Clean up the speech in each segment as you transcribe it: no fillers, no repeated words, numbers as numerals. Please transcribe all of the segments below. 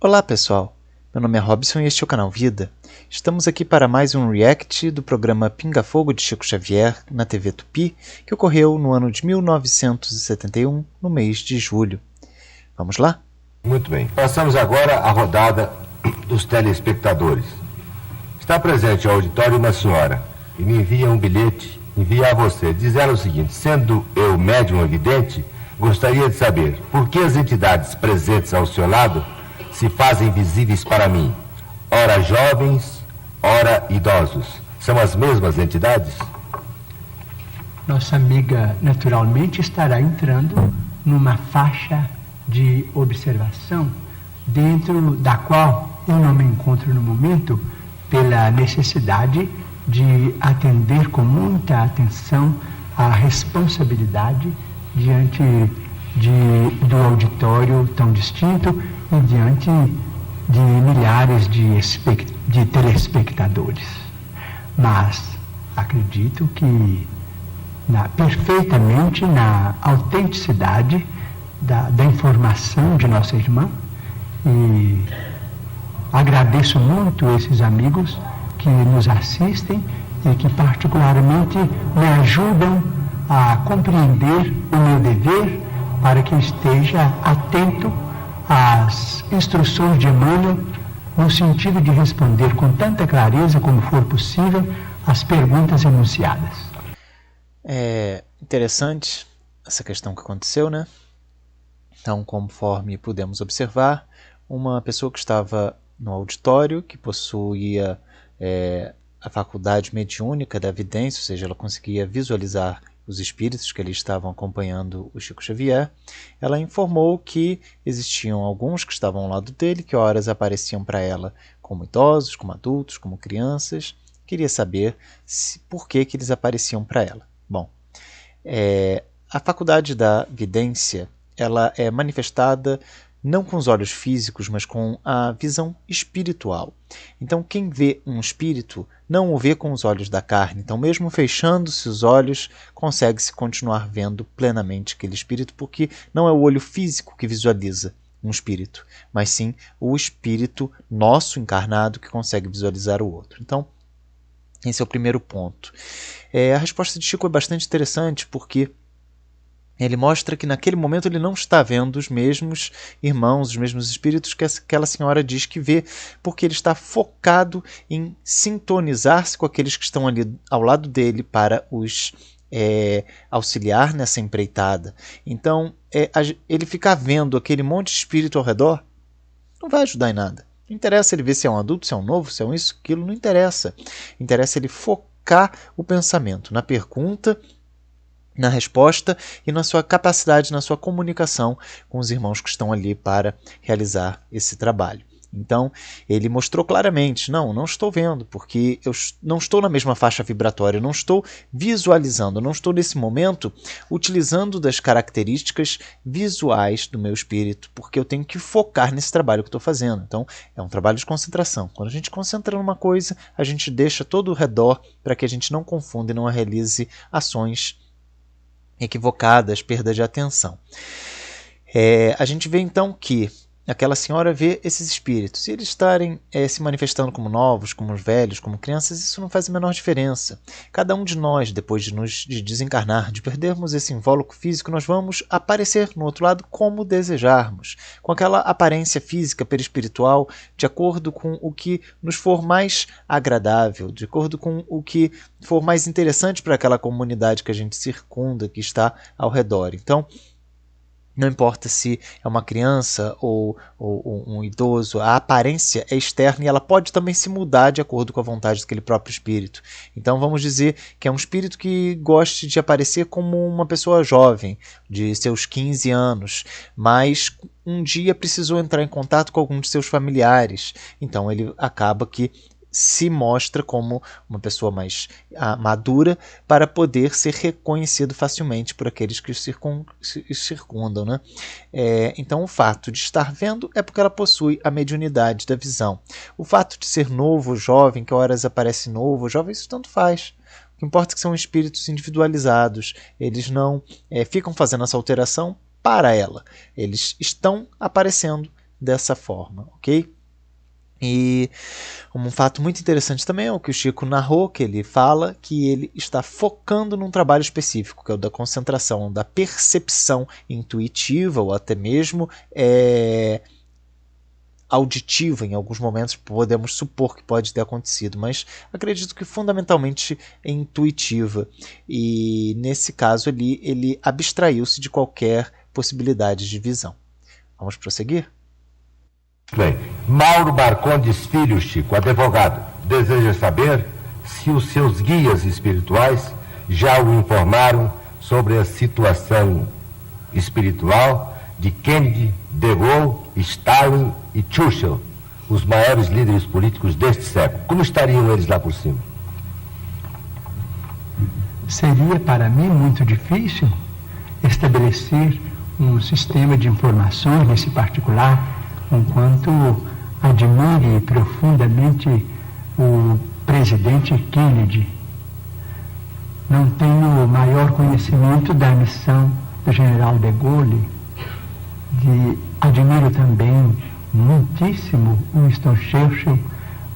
Olá pessoal, meu nome é Robson e este é o canal Vida. Estamos aqui para mais um react do programa Pinga Fogo de Chico Xavier na TV Tupi, que ocorreu no ano de 1971, no mês de julho. Vamos lá? Muito bem. Passamos agora à rodada dos telespectadores. Está presente ao auditório uma senhora e me envia um bilhete, envia a você. Diz ela o seguinte: sendo eu médium evidente, gostaria de saber por que as entidades presentes ao seu lado se fazem visíveis para mim. Ora jovens, ora idosos. São as mesmas entidades? Nossa amiga naturalmente estará entrando numa faixa de observação dentro da qual eu não me encontro no momento, pela necessidade de atender com muita atenção à responsabilidade diante do auditório tão distinto e diante de milhares de telespectadores. Mas acredito que perfeitamente na autenticidade da informação de nossa irmã, e agradeço muito esses amigos que nos assistem e que particularmente me ajudam a compreender o meu dever para que esteja atento às instruções de Emmanuel no sentido de responder com tanta clareza como for possível as perguntas enunciadas. É interessante essa questão que aconteceu, né? Então, conforme pudemos observar, uma pessoa que estava no auditório, que possuía a faculdade mediúnica da vidência, ou seja, ela conseguia visualizar os espíritos que ali estavam acompanhando o Chico Xavier, ela informou que existiam alguns que estavam ao lado dele, que horas apareciam para ela como idosos, como adultos, como crianças. Queria saber por que eles apareciam para ela. Bom, a faculdade da vidência, ela é manifestada não com os olhos físicos, mas com a visão espiritual. Então, quem vê um espírito não o vê com os olhos da carne. Então, mesmo fechando-se os olhos, consegue-se continuar vendo plenamente aquele espírito, porque não é o olho físico que visualiza um espírito, mas sim o espírito nosso encarnado que consegue visualizar o outro. Então, esse é o primeiro ponto. A resposta de Chico é bastante interessante, porque ele mostra que naquele momento ele não está vendo os mesmos irmãos, os mesmos espíritos que aquela senhora diz que vê, porque ele está focado em sintonizar-se com aqueles que estão ali ao lado dele para os auxiliar nessa empreitada. Então, ele ficar vendo aquele monte de espírito ao redor não vai ajudar em nada. Não interessa ele ver se é um adulto, se é um novo, se é um isso, aquilo, não interessa. Interessa ele focar o pensamento na pergunta, na resposta e na sua capacidade, na sua comunicação com os irmãos que estão ali para realizar esse trabalho. Então, ele mostrou claramente, não estou vendo, porque eu não estou na mesma faixa vibratória, eu não estou visualizando, eu não estou nesse momento utilizando das características visuais do meu espírito, porque eu tenho que focar nesse trabalho que estou fazendo. Então, é um trabalho de concentração. Quando a gente concentra numa coisa, a gente deixa todo o redor para que a gente não confunda e não realize ações equivocadas, perda de atenção. A gente vê então que aquela senhora vê esses espíritos, e eles estarem se manifestando como novos, como velhos, como crianças, isso não faz a menor diferença. Cada um de nós, depois de desencarnar, de perdermos esse invólucro físico, nós vamos aparecer no outro lado como desejarmos, com aquela aparência física, perispiritual, de acordo com o que nos for mais agradável, de acordo com o que for mais interessante para aquela comunidade que a gente circunda, que está ao redor. Então, não importa se é uma criança ou um idoso, a aparência é externa e ela pode também se mudar de acordo com a vontade daquele próprio espírito. Então vamos dizer que é um espírito que goste de aparecer como uma pessoa jovem, de seus 15 anos, mas um dia precisou entrar em contato com algum de seus familiares. Então ele acaba que se mostra como uma pessoa mais madura para poder ser reconhecido facilmente por aqueles que o circundam, né? Então o fato de estar vendo é porque ela possui a mediunidade da visão. O fato de ser novo, jovem, que horas aparece novo, jovem, isso tanto faz. O que importa é que são espíritos individualizados, eles não ficam fazendo essa alteração para ela. Eles estão aparecendo dessa forma, ok? E um fato muito interessante também é o que o Chico narrou, que ele fala que ele está focando num trabalho específico, que é o da concentração, da percepção intuitiva, ou até mesmo auditiva. Em alguns momentos podemos supor que pode ter acontecido, mas acredito que fundamentalmente é intuitiva. E nesse caso ali, ele abstraiu-se de qualquer possibilidade de visão. Vamos prosseguir? Bem, Mauro Marcondes Filho, Chico, advogado, deseja saber se os seus guias espirituais já o informaram sobre a situação espiritual de Kennedy, De Gaulle, Stalin e Churchill, os maiores líderes políticos deste século. Como estariam eles lá por cima? Seria para mim muito difícil estabelecer um sistema de informações nesse particular, enquanto admire profundamente o presidente Kennedy. Não tenho maior conhecimento da missão do general de Gaulle. Admiro também muitíssimo Winston Churchill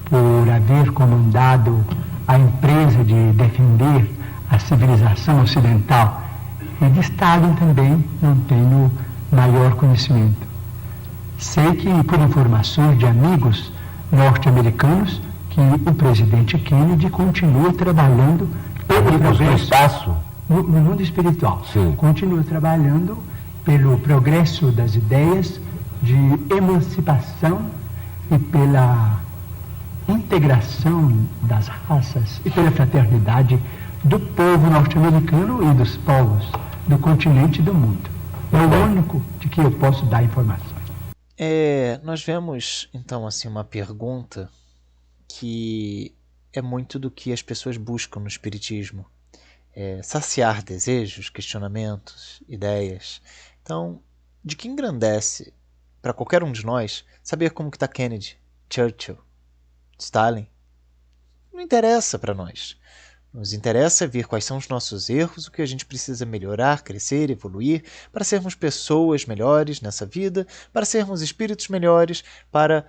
por haver comandado a empresa de defender a civilização ocidental. E de Stalin também não tenho maior conhecimento. Sei que, por informações de amigos norte-americanos, que o presidente Kennedy continua trabalhando pelo progresso no mundo espiritual. Sim. Continua trabalhando pelo progresso das ideias de emancipação e pela integração das raças e pela fraternidade do povo norte-americano e dos povos do continente e do mundo. É o único de que eu posso dar informações. Nós vemos, então, assim, uma pergunta que é muito do que as pessoas buscam no Espiritismo. Saciar desejos, questionamentos, ideias. Então, de que engrandece para qualquer um de nós saber como que está Kennedy, Churchill, Stalin? Não interessa para nós. Nos interessa ver quais são os nossos erros, o que a gente precisa melhorar, crescer, evoluir, para sermos pessoas melhores nessa vida, para sermos espíritos melhores, para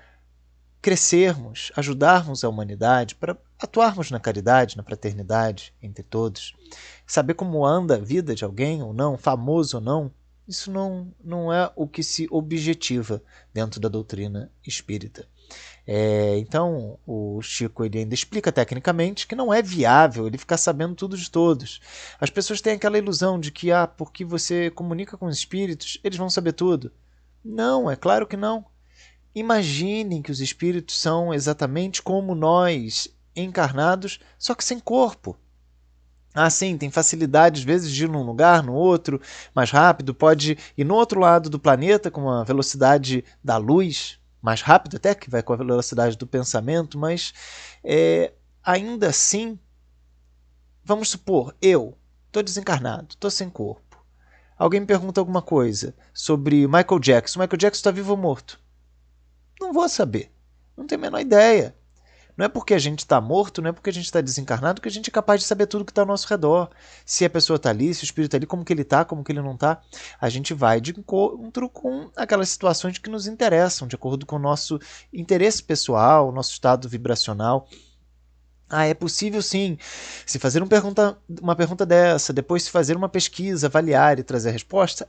crescermos, ajudarmos a humanidade, para atuarmos na caridade, na fraternidade entre todos. Saber como anda a vida de alguém ou não, famoso ou não, isso não é o que se objetiva dentro da doutrina espírita. Então o Chico ele ainda explica tecnicamente que não é viável ele ficar sabendo tudo de todos. As pessoas têm aquela ilusão de que porque você comunica com os espíritos, eles vão saber tudo. Não, é claro que não. Imaginem que os espíritos são exatamente como nós, encarnados, só que sem corpo. Sim, tem facilidade às vezes de ir num lugar, no outro, mais rápido, pode ir no outro lado do planeta com a velocidade da luz, mais rápido até, que vai com a velocidade do pensamento, mas ainda assim, vamos supor, eu estou desencarnado, estou sem corpo. Alguém me pergunta alguma coisa sobre Michael Jackson. Michael Jackson está vivo ou morto? Não vou saber, não tenho a menor ideia. Não é porque a gente está morto, não é porque a gente está desencarnado que a gente é capaz de saber tudo que está ao nosso redor. Se a pessoa está ali, se o espírito está ali, como que ele está, como que ele não está. A gente vai de encontro com aquelas situações que nos interessam, de acordo com o nosso interesse pessoal, nosso estado vibracional. É possível sim, se fazer uma pergunta dessa, depois se fazer uma pesquisa, avaliar e trazer a resposta,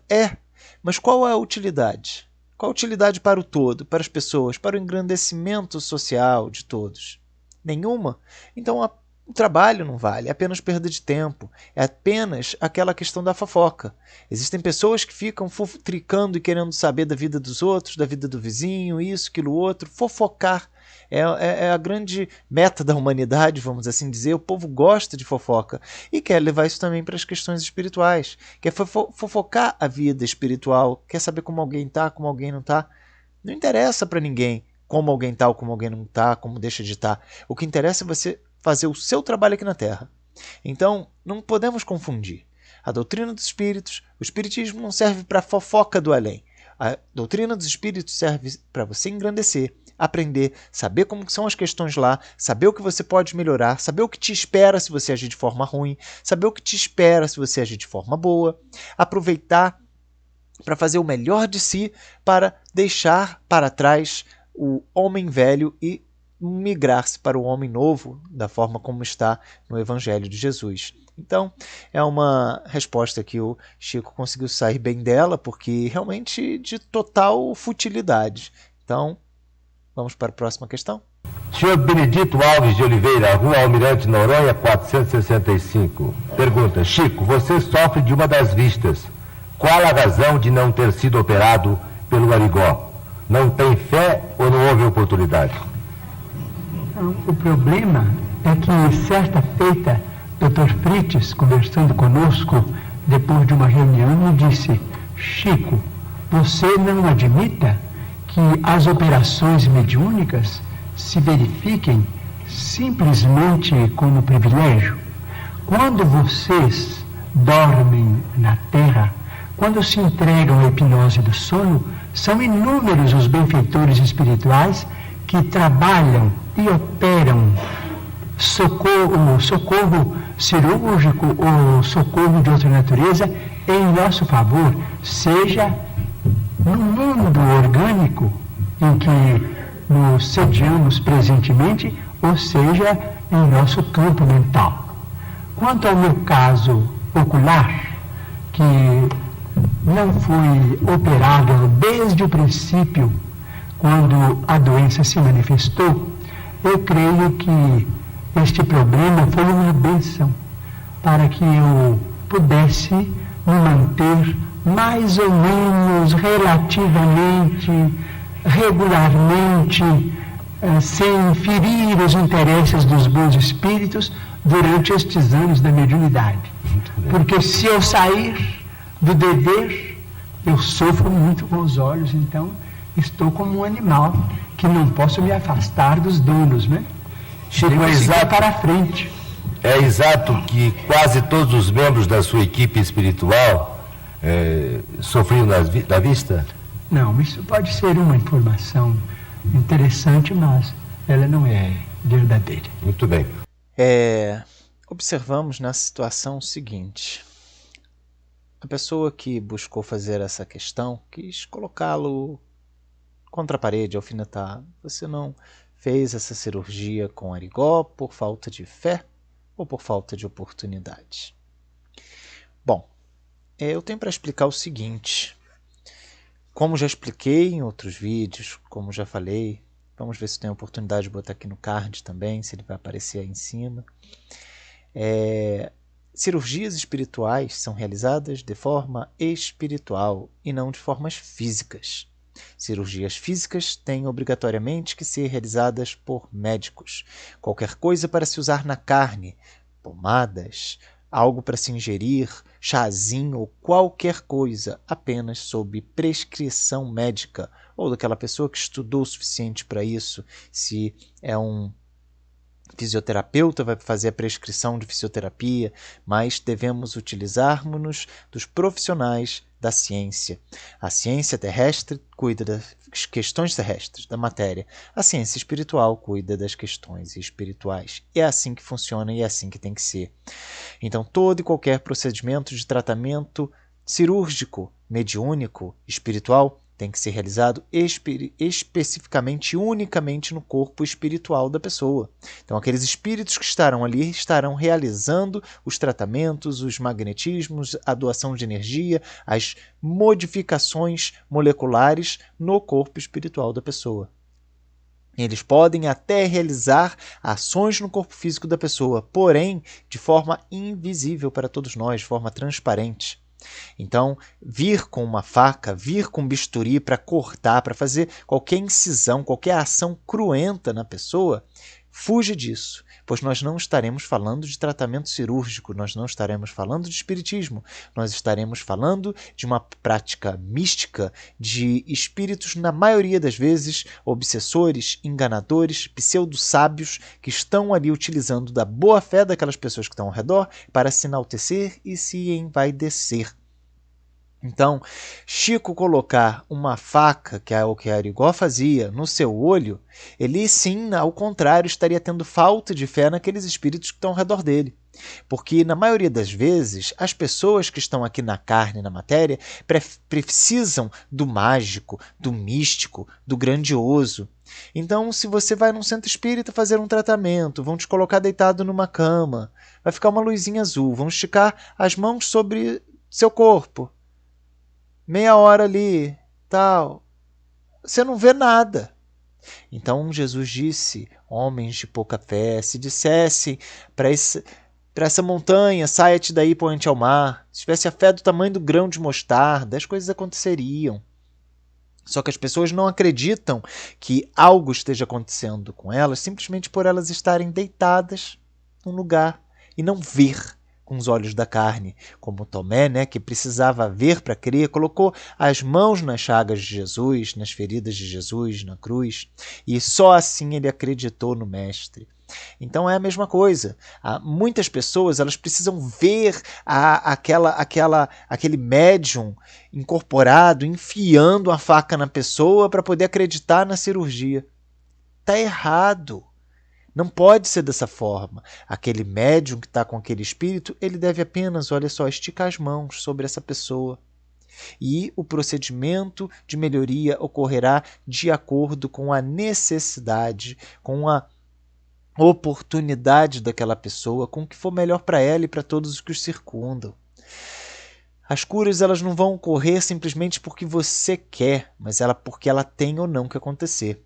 mas qual é a utilidade? Qual a utilidade para o todo, para as pessoas, para o engrandecimento social de todos? Nenhuma. Então o trabalho não vale, é apenas perda de tempo, é apenas aquela questão da fofoca. Existem pessoas que ficam futricando e querendo saber da vida dos outros, da vida do vizinho, isso, aquilo, outro. Fofocar é a grande meta da humanidade, vamos assim dizer. O povo gosta de fofoca e quer levar isso também para as questões espirituais. Quer fofocar a vida espiritual, quer saber como alguém está, como alguém não está. Não interessa para ninguém como alguém está ou como alguém não está, como deixa de estar. O que interessa é você fazer o seu trabalho aqui na Terra. Então, não podemos confundir. A doutrina dos espíritos, o espiritismo não serve para a fofoca do além. A doutrina dos espíritos serve para você engrandecer, aprender, saber como são as questões lá, saber o que você pode melhorar, saber o que te espera se você agir de forma ruim, saber o que te espera se você agir de forma boa, aproveitar para fazer o melhor de si, para deixar para trás o homem velho e migrar-se para o homem novo, da forma como está no Evangelho de Jesus. Então, é uma resposta que o Chico conseguiu sair bem dela, porque realmente de total futilidade. Então, vamos para a próxima questão. Senhor Benedito Alves de Oliveira, Rua Almirante Noronha, 465. Pergunta: Chico, você sofre de uma das vistas. Qual a razão de não ter sido operado pelo Arigó? Não tem fé ou não houve oportunidade? O problema é que, certa feita, Dr. Fritz, conversando conosco, depois de uma reunião, me disse: Chico, você não admita que as operações mediúnicas se verifiquem simplesmente como privilégio? Quando vocês dormem na Terra, quando se entregam à hipnose do sono, são inúmeros os benfeitores espirituais que trabalham e operam socorro cirúrgico ou socorro de outra natureza em nosso favor, seja no mundo orgânico em que nos sediamos presentemente, ou seja, em nosso campo mental. Quanto ao meu caso ocular, que não fui operado desde o princípio, quando a doença se manifestou, eu creio que este problema foi uma bênção para que eu pudesse me manter mais ou menos relativamente regularmente, sem ferir os interesses dos bons espíritos durante estes anos da mediunidade. Porque se eu sair do dever, eu sofro muito com os olhos, então estou como um animal que não posso me afastar dos donos, né? Chico, é exato para frente. É exato que quase todos os membros da sua equipe espiritual sofriam da vista? Não, isso pode ser uma informação interessante, mas ela não é verdadeira. Muito bem. Observamos na situação o seguinte: a pessoa que buscou fazer essa questão quis colocá-lo contra a parede, alfinetar. Você não fez essa cirurgia com Arigó por falta de fé ou por falta de oportunidade? Bom, eu tenho para explicar o seguinte. Como já expliquei em outros vídeos, como já falei, vamos ver se tem a oportunidade de botar aqui no card também, se ele vai aparecer aí em cima. Cirurgias espirituais são realizadas de forma espiritual e não de formas físicas. Cirurgias físicas têm obrigatoriamente que ser realizadas por médicos. Qualquer coisa para se usar na carne, pomadas, algo para se ingerir, chazinho ou qualquer coisa, apenas sob prescrição médica ou daquela pessoa que estudou o suficiente para isso. Se é um fisioterapeuta, vai fazer a prescrição de fisioterapia, mas devemos utilizarmos-nos dos profissionais da ciência. A ciência terrestre cuida das questões terrestres, da matéria. A ciência espiritual cuida das questões espirituais. É assim que funciona e é assim que tem que ser. Então, todo e qualquer procedimento de tratamento cirúrgico, mediúnico, espiritual, tem que ser realizado especificamente, unicamente no corpo espiritual da pessoa. Então, aqueles espíritos que estarão ali estarão realizando os tratamentos, os magnetismos, a doação de energia, as modificações moleculares no corpo espiritual da pessoa. Eles podem até realizar ações no corpo físico da pessoa, porém, de forma invisível para todos nós, de forma transparente. Então, vir com uma faca, vir com um bisturi para cortar, para fazer qualquer incisão, qualquer ação cruenta na pessoa, fuja disso, pois nós não estaremos falando de tratamento cirúrgico, nós não estaremos falando de espiritismo, nós estaremos falando de uma prática mística de espíritos, na maioria das vezes, obsessores, enganadores, pseudo-sábios, que estão ali utilizando da boa-fé daquelas pessoas que estão ao redor para se enaltecer e se envaidecer. Então, Chico colocar uma faca, que é o que Arigó fazia, no seu olho, ele sim, ao contrário, estaria tendo falta de fé naqueles espíritos que estão ao redor dele. Porque, na maioria das vezes, as pessoas que estão aqui na carne, na matéria, precisam do mágico, do místico, do grandioso. Então, se você vai num centro espírita fazer um tratamento, vão te colocar deitado numa cama, vai ficar uma luzinha azul, vão esticar as mãos sobre seu corpo, meia hora ali, tal. Você não vê nada. Então Jesus disse, homens de pouca fé, se dissessem para essa montanha, saia-te daí e põe-te ao mar, se tivesse a fé do tamanho do grão de mostarda, as coisas aconteceriam. Só que as pessoas não acreditam que algo esteja acontecendo com elas simplesmente por elas estarem deitadas num lugar e não ver com os olhos da carne, como Tomé, né, que precisava ver para crer, colocou as mãos nas chagas de Jesus, nas feridas de Jesus, na cruz, e só assim ele acreditou no Mestre. Então é a mesma coisa. Muitas pessoas elas precisam ver aquele médium incorporado enfiando a faca na pessoa para poder acreditar na cirurgia. Está errado. Não pode ser dessa forma. Aquele médium que está com aquele espírito, ele deve apenas, olha só, esticar as mãos sobre essa pessoa. E o procedimento de melhoria ocorrerá de acordo com a necessidade, com a oportunidade daquela pessoa, com o que for melhor para ela e para todos os que os circundam. As curas elas não vão ocorrer simplesmente porque você quer, mas porque ela tem ou não que acontecer.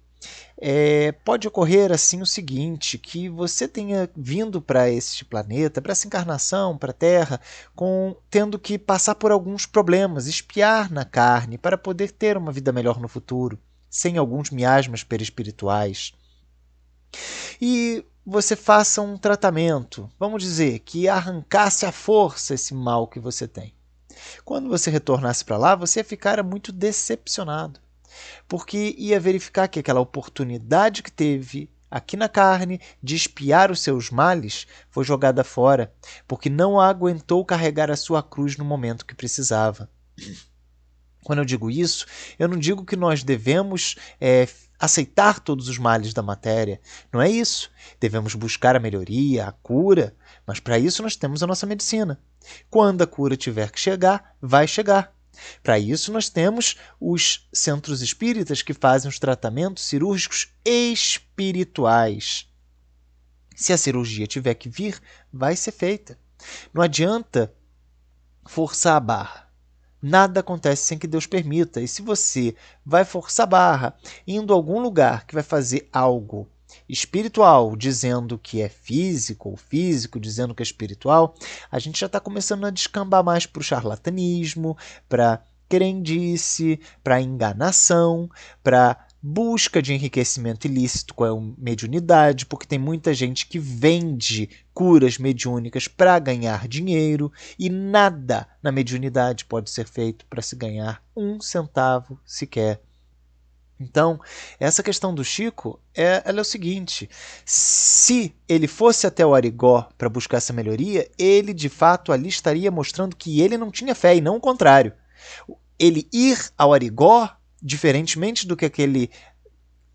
Pode ocorrer assim o seguinte, que você tenha vindo para este planeta, para essa encarnação, para a Terra, tendo que passar por alguns problemas, espiar na carne, para poder ter uma vida melhor no futuro, sem alguns miasmas perispirituais. E você faça um tratamento, vamos dizer, que arrancasse à força esse mal que você tem. Quando você retornasse para lá, você ia ficar muito decepcionado, porque ia verificar que aquela oportunidade que teve aqui na carne de espiar os seus males foi jogada fora, porque não aguentou carregar a sua cruz no momento que precisava. Quando eu digo isso, eu não digo que nós devemos aceitar todos os males da matéria. Não é isso. Devemos buscar a melhoria, a cura, mas para isso nós temos a nossa medicina. Quando a cura tiver que chegar, vai chegar. Para isso nós temos os centros espíritas que fazem os tratamentos cirúrgicos espirituais. Se a cirurgia tiver que vir, vai ser feita. Não adianta forçar a barra. Nada acontece sem que Deus permita. E se você vai forçar a barra, indo a algum lugar que vai fazer algo espiritual, dizendo que é físico, ou físico, dizendo que é espiritual, a gente já está começando a descambar mais para o charlatanismo, para crendice, para enganação, para busca de enriquecimento ilícito com a mediunidade, porque tem muita gente que vende curas mediúnicas para ganhar dinheiro e nada na mediunidade pode ser feito para se ganhar 1 centavo sequer. Então, essa questão do Chico ela é o seguinte, se ele fosse até o Arigó para buscar essa melhoria, ele de fato ali estaria mostrando que ele não tinha fé e não o contrário. Ele ir ao Arigó, diferentemente do que aquele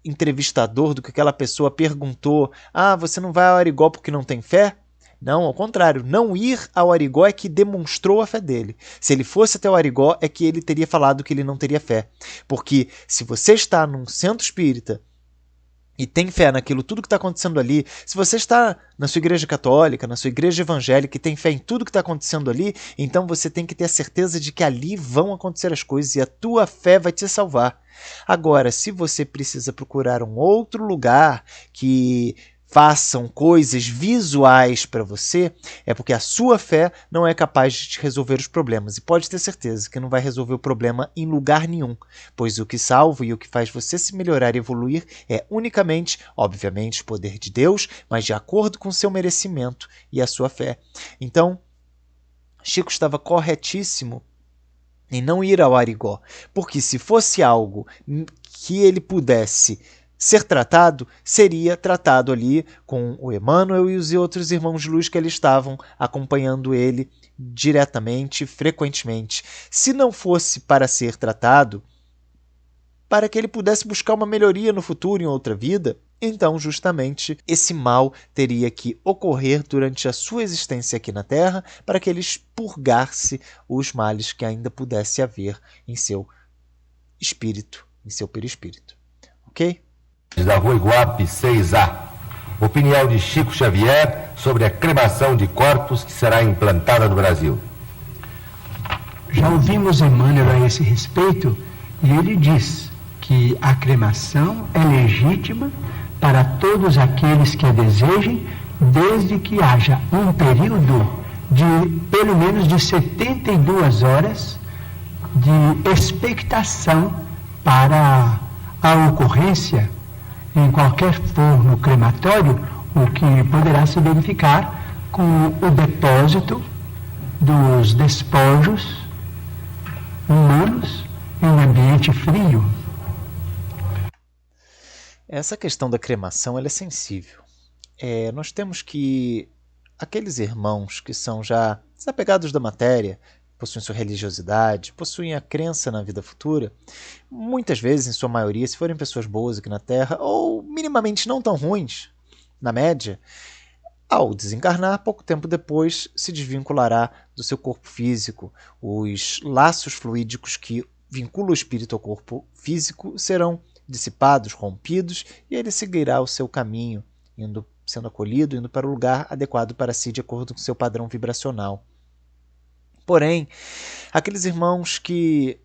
entrevistador, do que aquela pessoa perguntou, você não vai ao Arigó porque não tem fé? Não, ao contrário, não ir ao Arigó é que demonstrou a fé dele. Se ele fosse até o Arigó é que ele teria falado que ele não teria fé. Porque se você está num centro espírita e tem fé naquilo, tudo que está acontecendo ali, se você está na sua igreja católica, na sua igreja evangélica e tem fé em tudo que está acontecendo ali, então você tem que ter a certeza de que ali vão acontecer as coisas e a tua fé vai te salvar. Agora, se você precisa procurar um outro lugar que façam coisas visuais para você, é porque a sua fé não é capaz de te resolver os problemas. E pode ter certeza que não vai resolver o problema em lugar nenhum, pois o que salva e o que faz você se melhorar e evoluir é unicamente, obviamente, o poder de Deus, mas de acordo com o seu merecimento e a sua fé. Então, Chico estava corretíssimo em não ir ao Arigó, porque se fosse algo que ele pudesse ser tratado, seria tratado ali com o Emmanuel e os outros irmãos de luz que ali estavam acompanhando ele diretamente, frequentemente. Se não fosse para ser tratado, para que ele pudesse buscar uma melhoria no futuro, em outra vida, Então, justamente, esse mal teria que ocorrer durante a sua existência aqui na Terra para que ele expurgasse os males que ainda pudesse haver em seu espírito, em seu perispírito. Ok? Da Rua Iguape 6A. Opinião de Chico Xavier sobre a cremação de corpos que será implantada no Brasil. Já ouvimos Emmanuel a esse respeito e ele diz que a cremação é legítima para todos aqueles que a desejem, desde que haja um período de pelo menos de 72 horas de expectação para a ocorrência em qualquer forno crematório, o que poderá se verificar com o depósito dos despojos humanos em um ambiente frio. Essa questão da cremação ela é sensível. Nós temos que aqueles irmãos que são já desapegados da matéria, possuem sua religiosidade, possuem a crença na vida futura, muitas vezes, em sua maioria, se forem pessoas boas aqui na Terra, ou minimamente não tão ruins, na média, ao desencarnar, pouco tempo depois, se desvinculará do seu corpo físico. Os laços fluídicos que vinculam o espírito ao corpo físico serão dissipados, rompidos, e ele seguirá o seu caminho, sendo acolhido, indo para o lugar adequado para si, de acordo com seu padrão vibracional. Porém, aqueles irmãos que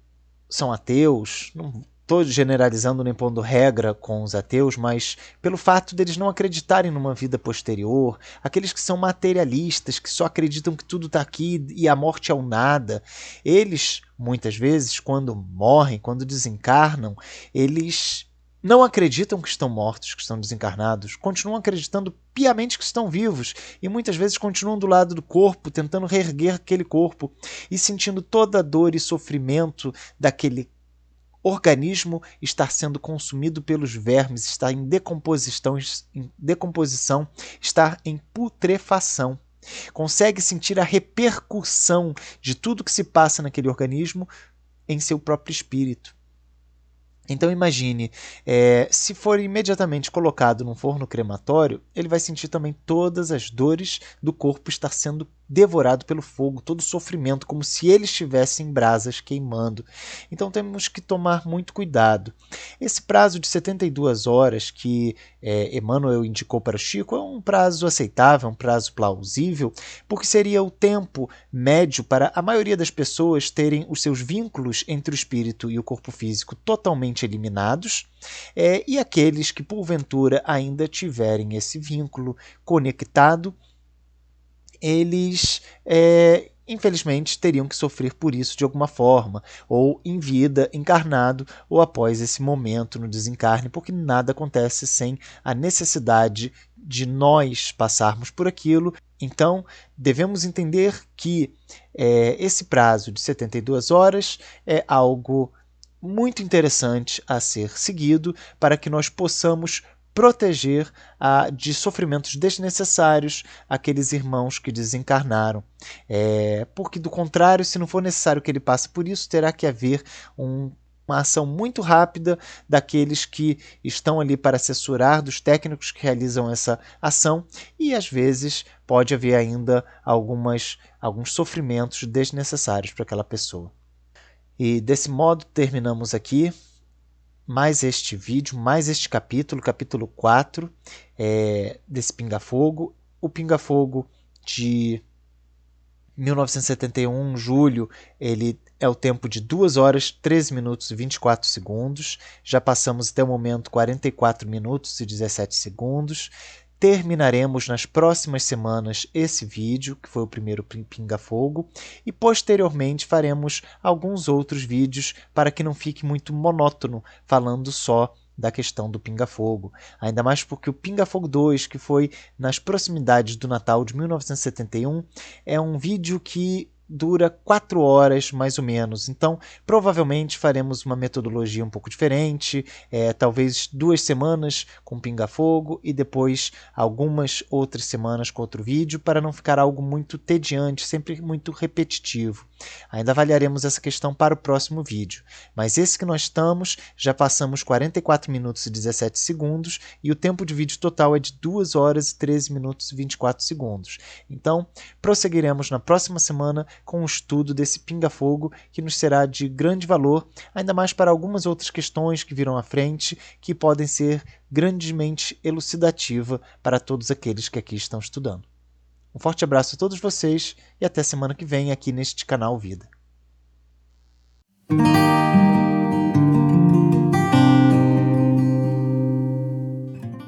são ateus, não estou generalizando nem pondo regra com os ateus, mas pelo fato deles não acreditarem numa vida posterior, aqueles que são materialistas, que só acreditam que tudo está aqui e a morte é o nada, eles, muitas vezes, quando morrem, quando desencarnam, eles não acreditam que estão mortos, que estão desencarnados, continuam acreditando piamente que estão vivos e muitas vezes continuam do lado do corpo, tentando reerguer aquele corpo e sentindo toda a dor e sofrimento daquele organismo estar sendo consumido pelos vermes, estar em decomposição, estar em putrefação. Consegue sentir a repercussão de tudo que se passa naquele organismo em seu próprio espírito. Então imagine, se for imediatamente colocado num forno crematório, ele vai sentir também todas as dores do corpo estar sendo devorado pelo fogo, todo o sofrimento, como se ele estivesse em brasas queimando. Então temos que tomar muito cuidado. Esse prazo de 72 horas que Emmanuel indicou para Chico é um prazo aceitável, um prazo plausível, porque seria o tempo médio para a maioria das pessoas terem os seus vínculos entre o espírito e o corpo físico totalmente eliminados, e aqueles que porventura ainda tiverem esse vínculo conectado, eles infelizmente teriam que sofrer por isso de alguma forma, ou em vida, encarnado, ou após esse momento no desencarne, porque nada acontece sem a necessidade de nós passarmos por aquilo. Então, devemos entender que esse prazo de 72 horas é algo muito interessante a ser seguido para que nós possamos proteger de sofrimentos desnecessários aqueles irmãos que desencarnaram. Porque, do contrário, se não for necessário que ele passe por isso, terá que haver uma ação muito rápida daqueles que estão ali para assessorar, dos técnicos que realizam essa ação, e às vezes pode haver ainda alguns sofrimentos desnecessários para aquela pessoa. E desse modo terminamos aqui mais este vídeo, mais este capítulo 4 desse Pinga Fogo. O Pinga Fogo de 1971, julho, ele é o tempo de 2 horas, 13 minutos e 24 segundos. Já passamos até o momento 44 minutos e 17 segundos. Terminaremos nas próximas semanas esse vídeo, que foi o primeiro Pinga Fogo, e posteriormente faremos alguns outros vídeos para que não fique muito monótono, falando só da questão do Pinga Fogo. Ainda mais porque o Pinga Fogo 2, que foi nas proximidades do Natal de 1971, é um vídeo que dura 4 horas mais ou menos, então provavelmente faremos uma metodologia um pouco diferente, talvez 2 semanas com pinga-fogo e depois algumas outras semanas com outro vídeo, para não ficar algo muito tediante, sempre muito repetitivo. Ainda avaliaremos essa questão para o próximo vídeo, mas esse que nós estamos, já passamos 44 minutos e 17 segundos e o tempo de vídeo total é de 2 horas e 13 minutos e 24 segundos. Então, prosseguiremos na próxima semana com o estudo desse pinga-fogo, que nos será de grande valor, ainda mais para algumas outras questões que virão à frente, que podem ser grandemente elucidativa para todos aqueles que aqui estão estudando. Um forte abraço a todos vocês e até semana que vem aqui neste canal Vida.